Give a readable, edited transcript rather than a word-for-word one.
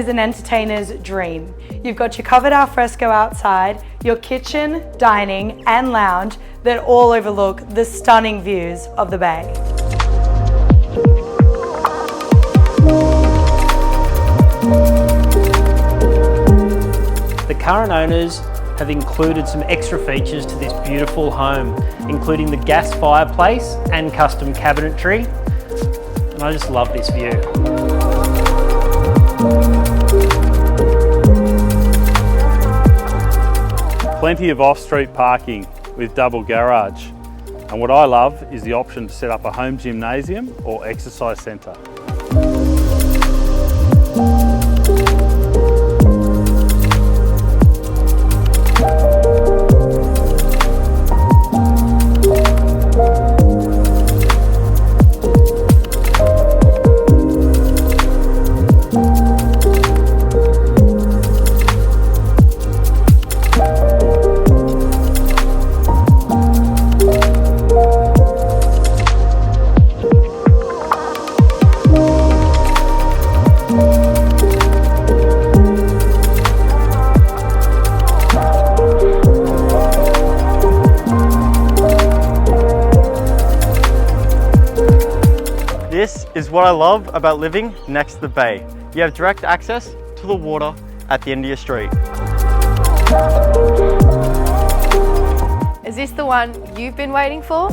is an entertainer's dream. You've got your covered alfresco outside, your kitchen, dining and lounge that all overlook the stunning views of the bay. The current owners have included some extra features to this beautiful home, including the gas fireplace and custom cabinetry. And I just love this view. Plenty of off-street parking with double garage. And what I love is the option to set up a home gymnasium or exercise centre. This is what I love about living next to the bay. You have direct access to the water at the end of your street. Is this the one you've been waiting for?